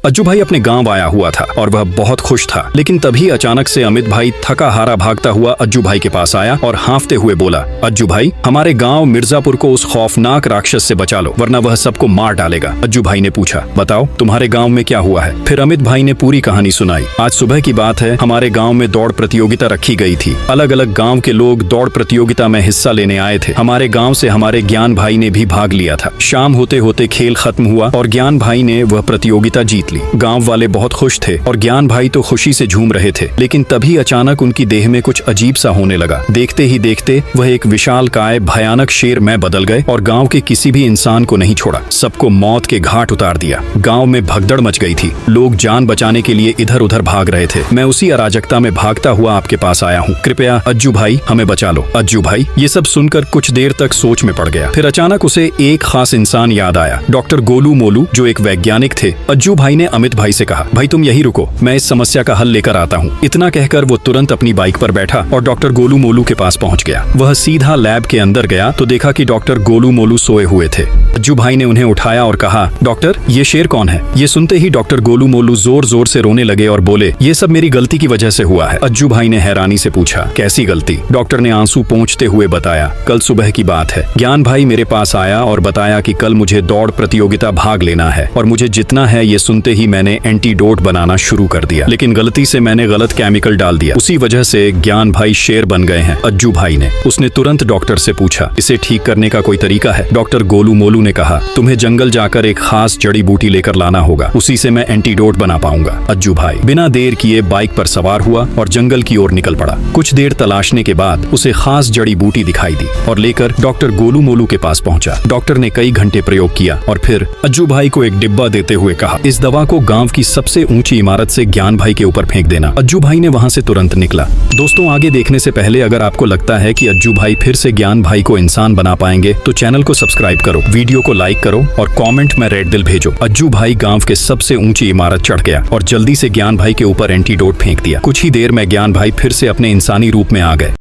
अज्जू भाई अपने गांव आया हुआ था और वह बहुत खुश था, लेकिन तभी अचानक से अमित भाई थका हारा भागता हुआ अज्जू भाई के पास आया और हांफते हुए बोला, अज्जू भाई, हमारे गांव मिर्जापुर को उस खौफनाक राक्षस से बचा लो, वरना वह सबको मार डालेगा। अज्जू भाई ने पूछा, बताओ तुम्हारे गाँव में क्या हुआ है? फिर अमित भाई ने पूरी कहानी सुनाई। आज सुबह की बात है, हमारे गाँव में दौड़ प्रतियोगिता रखी गई थी। अलग अलग गाँव के लोग दौड़ प्रतियोगिता में हिस्सा लेने आए थे। हमारे गाँव से हमारे ज्ञान भाई ने भी भाग लिया था। शाम होते होते खेल खत्म हुआ और ज्ञान भाई ने वह प्रतियोगिता जीत ली। गांव वाले बहुत खुश थे और ज्ञान भाई तो खुशी से झूम रहे थे, लेकिन तभी अचानक उनकी देह में कुछ अजीब सा होने लगा। देखते ही देखते वह एक विशालकाय भयानक शेर में बदल गए और गांव के किसी भी इंसान को नहीं छोड़ा, सबको मौत के घाट उतार दिया। गांव में भगदड़ मच गई थी। लोग जान बचाने के लिए इधर उधर भाग रहे थे। मैं उसी अराजकता में भागता हुआ आपके पास आया हूँ। कृपया अज्जू भाई हमें बचा लो। अज्जू भाई ये सब सुनकर कुछ देर तक सोच में पड़ गया। फिर अचानक उसे एक खास इंसान याद आया, डॉक्टर गोलू मोलू, जो एक वैज्ञानिक थे। अज्जू भाई ने अमित भाई से कहा, भाई तुम यही रुको, मैं इस समस्या का हल लेकर आता हूँ। इतना कहकर वो तुरंत अपनी बाइक पर बैठा और डॉक्टर गोलू मोलू के पास पहुँच गया। वह सीधा लैब के अंदर गया तो देखा कि डॉक्टर गोलू मोलू सोए हुए थे। अज्जू भाई ने उन्हें उठाया और कहा, डॉक्टर ये शेर कौन है? ये सुनते ही डॉक्टर गोलू मोलू जोर जोर से रोने लगे और बोले, ये सब मेरी गलती की वजह से हुआ है। अज्जू भाई ने हैरानी से पूछा, कैसी गलती? डॉक्टर ने आंसू पोंछते हुए बताया, कल सुबह की बात है। ज्ञान भाई मेरे पास आया और बताया कि कल मुझे दौड़ प्रतियोगिता भाग लेना है और मुझे जितना है। ये सुनते ही मैंने एंटीडोट बनाना शुरू कर दिया, लेकिन गलती से मैंने गलत केमिकल डाल दिया। उसी वजह से ज्ञान भाई शेर बन गए हैं। अज्जू भाई ने उसने तुरंत डॉक्टर से पूछा, इसे ठीक करने का कोई तरीका है? डॉक्टर गोलू मोलू ने कहा, तुम्हें जंगल जाकर एक खास जड़ी बूटी लेकर लाना होगा, उसी से मैं एंटीडोट बना पाऊंगा। अज्जू भाई बिना देर किए बाइक पर सवार हुआ और जंगल की ओर निकल पड़ा। कुछ देर तलाशने के बाद उसे खास जड़ी बूटी दिखाई दी और लेकर डॉक्टर गोलू मोलू के पास पहुंचा। डॉक्टर ने कई घंटे प्रयोग किया और फिर अज्जू भाई को एक डिब्बा देते हुए कहा, इस दवा को गांव की सबसे ऊंची इमारत से ज्ञान भाई के ऊपर फेंक देना। अज्जू भाई ने वहां से तुरंत निकला। दोस्तों, आगे देखने से पहले अगर आपको लगता है कि अज्जू भाई फिर से ज्ञान भाई को इंसान बना पाएंगे तो चैनल को सब्सक्राइब करो, वीडियो को लाइक करो और कमेंट में रेड दिल भेजो। अज्जू भाई गांव के सबसे ऊंची इमारत चढ़ गया और जल्दी से ज्ञान भाई के ऊपर एंटीडोट फेंक दिया। कुछ ही देर में ज्ञान भाई फिर से अपने इंसानी रूप में आ गए।